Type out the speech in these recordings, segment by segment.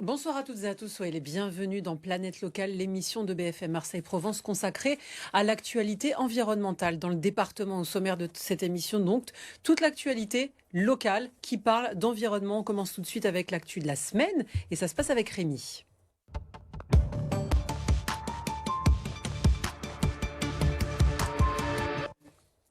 Bonsoir à toutes et à tous, soyez les bienvenus dans Planète Locale, l'émission de BFM Marseille-Provence consacrée à l'actualité environnementale. Dans le département au sommaire de cette émission, donc, toute l'actualité locale qui parle d'environnement. On commence tout de suite avec l'actu de la semaine et ça se passe avec Rémi.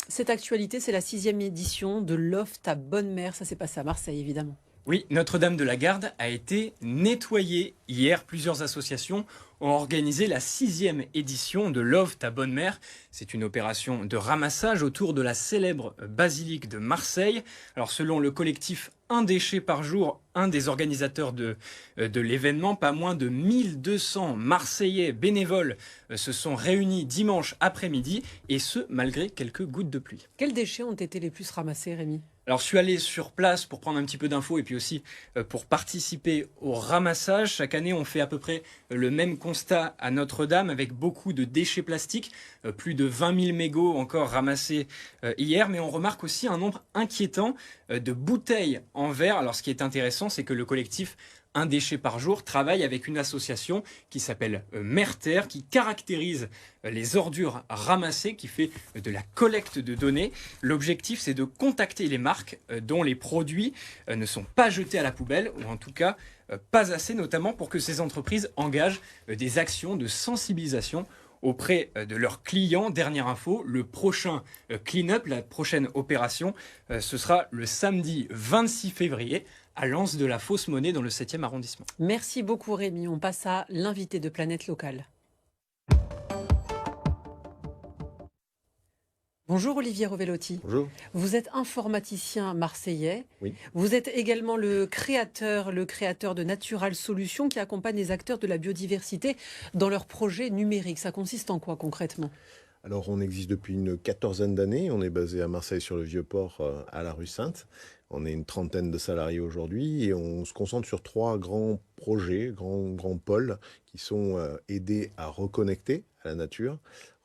Cette actualité, c'est la 6e édition de Loft à Bonne-Mère. Ça s'est passé à Marseille, évidemment. Oui, Notre-Dame de la Garde a été nettoyée. Hier, plusieurs associations ont organisé la 6e édition de Loft à Bonne-Mère. C'est une opération de ramassage autour de la célèbre basilique de Marseille. Alors, selon le collectif Un déchet par jour, un des organisateurs de l'événement, pas moins de 1200 Marseillais bénévoles se sont réunis dimanche après-midi, et ce, malgré quelques gouttes de pluie. Quels déchets ont été les plus ramassés, Rémi ? Alors, je suis allé sur place pour prendre un petit peu d'infos et puis aussi pour participer au ramassage. Chaque année, on fait à peu près le même constat à Notre-Dame avec beaucoup de déchets plastiques, plus de 20 000 mégots encore ramassés hier. Mais on remarque aussi un nombre inquiétant de bouteilles en verre. Alors, ce qui est intéressant, c'est que le collectif Un déchet par jour travaille avec une association qui s'appelle Merterre, qui caractérise les ordures ramassées, qui fait de la collecte de données. L'objectif, c'est de contacter les marques dont les produits ne sont pas jetés à la poubelle, ou en tout cas pas assez, notamment pour que ces entreprises engagent des actions de sensibilisation auprès de leurs clients. Dernière info, le prochain clean-up, la prochaine opération, ce sera le samedi 26 février à l'Anse de la Fausse Monnaie dans le 7e arrondissement. Merci beaucoup Rémi. On passe à l'invité de Planète Locale. Bonjour Olivier Rovellotti. Bonjour. Vous êtes informaticien marseillais. Oui. Vous êtes également le créateur de Natural Solutions qui accompagne les acteurs de la biodiversité dans leurs projets numériques. Ça consiste en quoi concrètement ? Alors, on existe depuis une 14aine d'années. On est basé à Marseille sur le Vieux-Port, à la rue Sainte. On est une 30aine de salariés aujourd'hui et on se concentre sur 3 grands projets, grands pôles qui sont aider à reconnecter à la nature,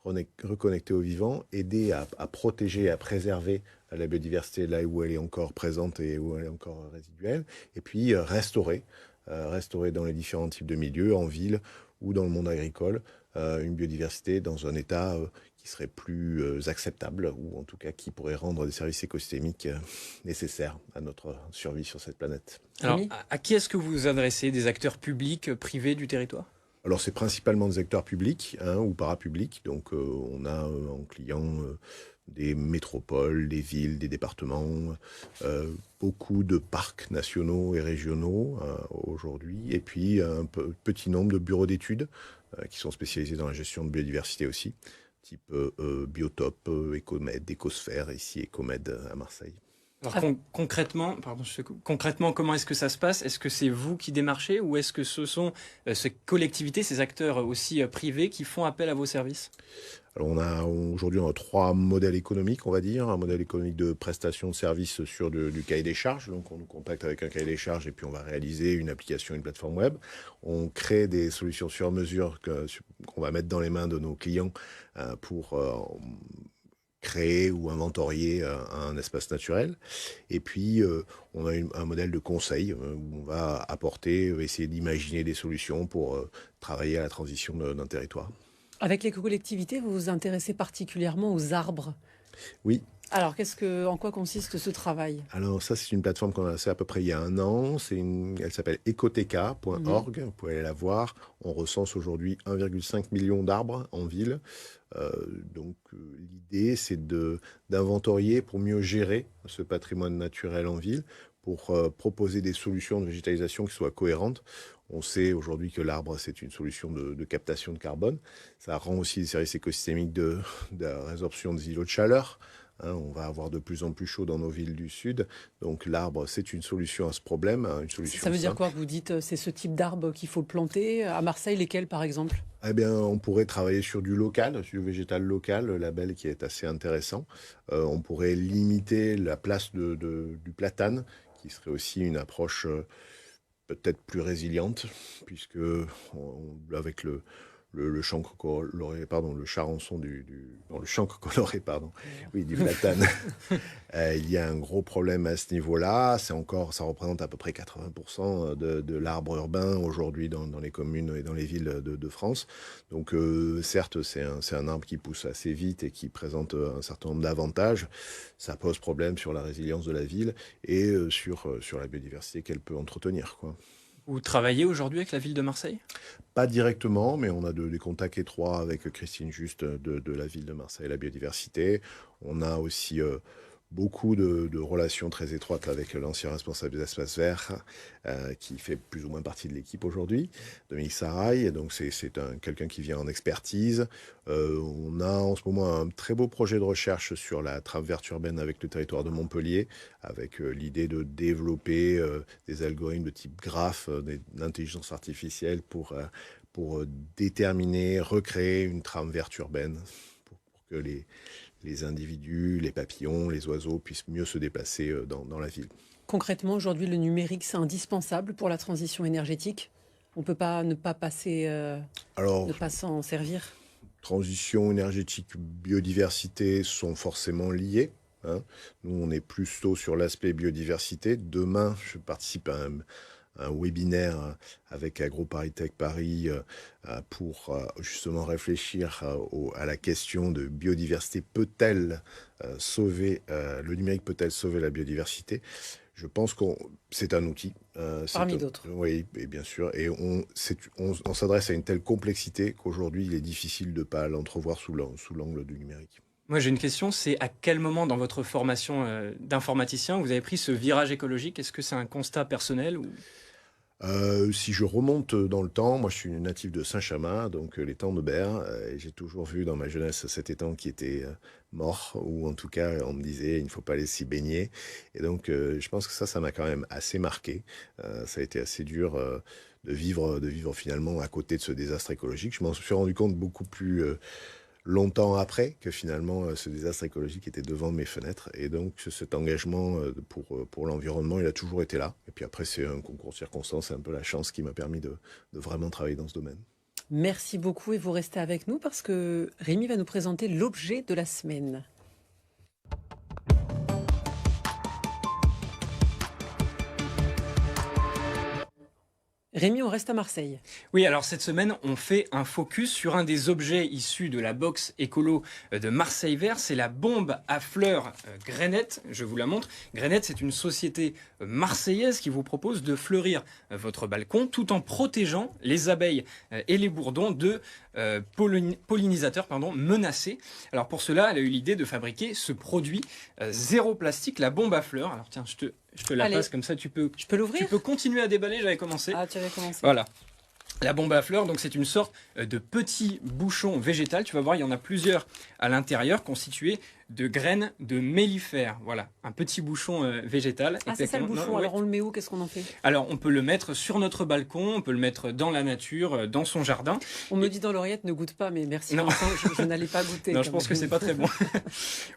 reconnecter au vivant, aider à protéger, à préserver la biodiversité là où elle est encore présente et où elle est encore résiduelle, et puis restaurer dans les différents types de milieux, en ville ou dans le monde agricole, une biodiversité dans un état qui serait plus acceptable, ou en tout cas qui pourrait rendre des services écosystémiques nécessaires à notre survie sur cette planète. Alors, à qui est-ce que vous vous adressez ? Des acteurs publics, privés du territoire ? Alors, c'est principalement des acteurs publics ou parapublics. Donc, on a en client des métropoles, des villes, des départements, beaucoup de parcs nationaux et régionaux aujourd'hui, et puis un petit nombre de bureaux d'études qui sont spécialisés dans la gestion de biodiversité aussi, type Biotope, Ecomed, Ecosphère, ici Ecomed à Marseille. Alors concrètement, comment est-ce que ça se passe ? Est-ce que c'est vous qui démarchez ou est-ce que ce sont ces collectivités, ces acteurs aussi privés qui font appel à vos services ? Alors aujourd'hui on a 3 modèles économiques, on va dire. Un modèle économique de prestation de services sur du cahier des charges. Donc on nous contacte avec un cahier des charges et puis on va réaliser une application, une plateforme web. On crée des solutions sur mesure qu'on va mettre dans les mains de nos clients pour créer ou inventorier un espace naturel. Et puis, on a un modèle de conseil où on va essayer d'imaginer des solutions pour travailler à la transition d'un territoire. Avec les collectivités, vous vous intéressez particulièrement aux arbres. Oui. Alors, en quoi consiste ce travail ? Alors ça, c'est une plateforme qu'on a lancée à peu près il y a 1 an. Elle s'appelle ecoteca.org. Vous pouvez aller la voir. On recense aujourd'hui 1,5 million d'arbres en ville. Donc l'idée, c'est d'inventorier pour mieux gérer ce patrimoine naturel en ville, pour proposer des solutions de végétalisation qui soient cohérentes. On sait aujourd'hui que l'arbre, c'est une solution de captation de carbone. Ça rend aussi des services écosystémiques de résorption des îlots de chaleur. On va avoir de plus en plus chaud dans nos villes du Sud. Donc l'arbre, c'est une solution à ce problème. Une solution Ça veut dire simple. quoi que vous dites c'est ce type d'arbre qu'il faut planter ? À Marseille, lesquels par exemple ? Eh bien, on pourrait travailler sur du local, sur du végétal local, le label qui est assez intéressant. On pourrait limiter la place du platane, qui serait aussi une approche peut-être plus résiliente, puisque avec le chancre coloré, pardon, le charançon non, le chancre coloré, pardon, oui, du platane. Il y a un gros problème à ce niveau-là. Ça représente à peu près 80% de l'arbre urbain aujourd'hui dans les communes et dans les villes de France. Donc, certes, c'est un arbre qui pousse assez vite et qui présente un certain nombre d'avantages. Ça pose problème sur la résilience de la ville et sur la biodiversité qu'elle peut entretenir, quoi. Vous travaillez aujourd'hui avec la ville de Marseille? Pas directement, mais on a des contacts étroits avec Christine Juste de la ville de Marseille, la biodiversité. On a aussi beaucoup de relations très étroites avec l'ancien responsable des espaces verts, qui fait plus ou moins partie de l'équipe aujourd'hui, Dominique Sarail. Donc c'est quelqu'un qui vient en expertise. On a en ce moment un très beau projet de recherche sur la trame verte urbaine avec le territoire de Montpellier, avec l'idée de développer des algorithmes de type graphe, d'intelligence artificielle pour déterminer, recréer une trame verte urbaine, pour que les individus, les papillons, les oiseaux puissent mieux se déplacer dans la ville. Concrètement, aujourd'hui, le numérique, c'est indispensable pour la transition énergétique. On ne peut pas ne pas passer, ne pas s'en servir. Transition énergétique, biodiversité sont forcément liés, hein. Nous, on est plutôt sur l'aspect biodiversité. Demain, je participe à un webinaire avec AgroParisTech Paris pour justement réfléchir à la question de biodiversité. Peut-elle sauver, le numérique peut-elle sauver la biodiversité? Je pense que c'est un outil. Parmi d'autres. Oui, et bien sûr. Et on s'adresse à une telle complexité qu'aujourd'hui, il est difficile de ne pas l'entrevoir sous l'angle du numérique. Moi, j'ai une question, c'est à quel moment dans votre formation d'informaticien vous avez pris ce virage écologique? Est-ce que c'est un constat personnel ou... Si je remonte dans le temps, moi je suis natif de Saint-Chamas, donc l'étang de Berre, et j'ai toujours vu dans ma jeunesse cet étang qui était mort, ou en tout cas on me disait il ne faut pas aller s'y baigner. Et donc je pense que ça m'a quand même assez marqué. Ça a été assez dur de vivre finalement à côté de ce désastre écologique. Je m'en suis rendu compte beaucoup plus longtemps après que finalement ce désastre écologique était devant mes fenêtres. Et donc cet engagement pour l'environnement, il a toujours été là. Et puis après, c'est un concours de circonstances, c'est un peu la chance qui m'a permis de vraiment travailler dans ce domaine. Merci beaucoup et vous restez avec nous parce que Rémi va nous présenter l'objet de la semaine. Rémi, on reste à Marseille. Oui, alors cette semaine, on fait un focus sur un des objets issus de la box écolo de Marseille Vert. C'est la bombe à fleurs Grainette. Je vous la montre. Grainette, c'est une société marseillaise qui vous propose de fleurir votre balcon tout en protégeant les abeilles et les bourdons de pollinisateurs menacés. Alors pour cela, elle a eu l'idée de fabriquer ce produit zéro plastique, la bombe à fleurs. Alors tiens, je te la passe comme ça, tu peux l'ouvrir. Tu peux continuer à déballer, j'avais commencé. Ah, tu avais commencé. Voilà. La bombe à fleurs, donc c'est une sorte de petit bouchon végétal. Tu vas voir, il y en a plusieurs à l'intérieur, constitués de graines de mellifères. Voilà, un petit bouchon végétal. Ah, c'est ça le bouchon. Alors on le met où? Qu'est-ce qu'on en fait? Alors on peut le mettre sur notre balcon, on peut le mettre dans la nature, dans son jardin. On me dit dans l'oreillette, ne goûte pas, mais merci. Non. Je n'allais pas goûter. Non, je pense que c'est pas très bon.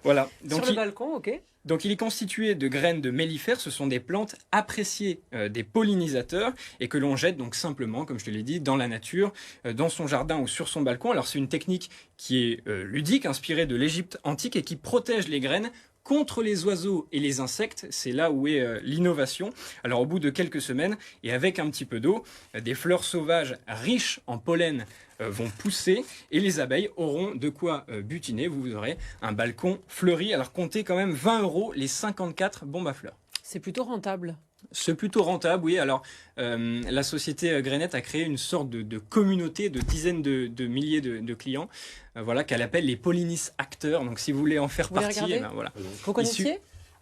Voilà. Donc, sur le balcon, ok. Donc il est constitué de graines de mellifères, ce sont des plantes appréciées des pollinisateurs et que l'on jette donc simplement, comme je te l'ai dit, dans la nature, dans son jardin ou sur son balcon. Alors c'est une technique qui est ludique, inspirée de l'Égypte antique et qui protège les graines contre les oiseaux et les insectes. C'est là où est l'innovation. Alors au bout de quelques semaines et avec un petit peu d'eau, des fleurs sauvages riches en pollen vont pousser et les abeilles auront de quoi butiner. Vous aurez un balcon fleuri. Alors comptez quand même 20 € les 54 bombes à fleurs. C'est plutôt rentable. C'est plutôt rentable, oui. Alors, la société Grainette a créé une sorte de communauté de dizaines de milliers de clients, voilà, qu'elle appelle les pollinis acteurs. Donc, si vous voulez en faire partie, voilà. Vous connaissiez?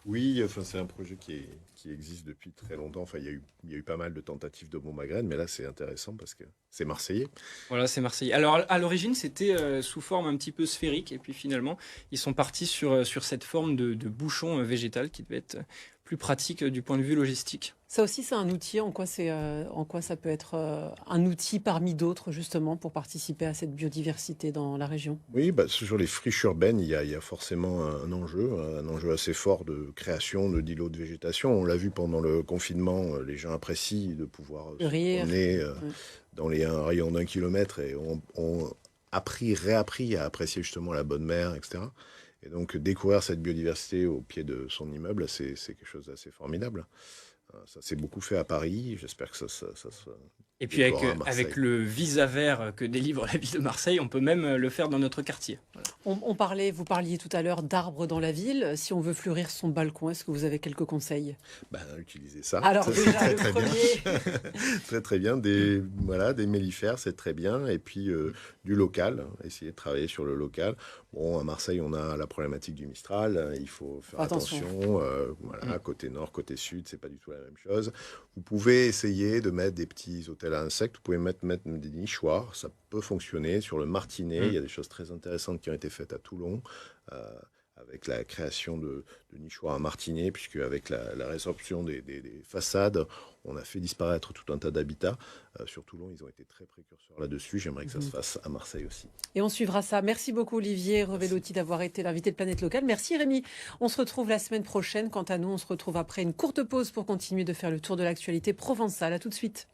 Oui, enfin, c'est un projet qui existe depuis très longtemps. Enfin, il y a eu pas mal de tentatives de bombes à graines, mais là, c'est intéressant parce que c'est marseillais. Voilà, c'est marseillais. Alors, à l'origine, c'était sous forme un petit peu sphérique, et puis finalement, ils sont partis sur cette forme de bouchon végétal qui devait être plus pratique du point de vue logistique. Ça aussi, c'est un outil. En quoi ça peut être un outil parmi d'autres, justement, pour participer à cette biodiversité dans la région? Oui, bah, sur les friches urbaines, il y a forcément un enjeu assez fort de création de d'îlots de végétation. On l'a vu pendant le confinement, les gens apprécient de pouvoir se Rire. promener Ouais. dans un rayon d'1 kilomètre et ont réappris à apprécier justement la bonne mer, etc. Et donc découvrir cette biodiversité au pied de son immeuble, c'est quelque chose d'assez formidable. Ça s'est beaucoup fait à Paris, j'espère que ça se Et puis avec, déploiera à avec Marseille. le visa vert que délivre la ville de Marseille, on peut même le faire dans notre quartier. Voilà. Vous parliez tout à l'heure d'arbres dans la ville. Si on veut fleurir son balcon, est-ce que vous avez quelques conseils? Ben, utiliser ça, Alors ça, c'est déjà, très le très bien. premier. Très très bien, des mellifères, c'est très bien, et puis du local, essayer de travailler sur le local. Bon, à Marseille, on a la problématique du Mistral, il faut faire Attention. attention, voilà, côté nord, côté sud, c'est pas du tout la même chose. Vous pouvez essayer de mettre des petits hôtels à insectes, vous pouvez mettre des nichoirs, ça peut fonctionner. Sur le Martinet, il y a des choses très intéressantes qui ont été faites à Toulon, euh, avec la création de nichoirs à Martinet, puisque avec la résorption des façades, on a fait disparaître tout un tas d'habitats. Sur Toulon, ils ont été très précurseurs là-dessus. J'aimerais que ça se fasse à Marseille aussi. Et on suivra ça. Merci beaucoup Olivier Revelotti d'avoir été l'invité de Planète Locale. Merci Rémi. On se retrouve la semaine prochaine. Quant à nous, on se retrouve après une courte pause pour continuer de faire le tour de l'actualité provençale. À tout de suite.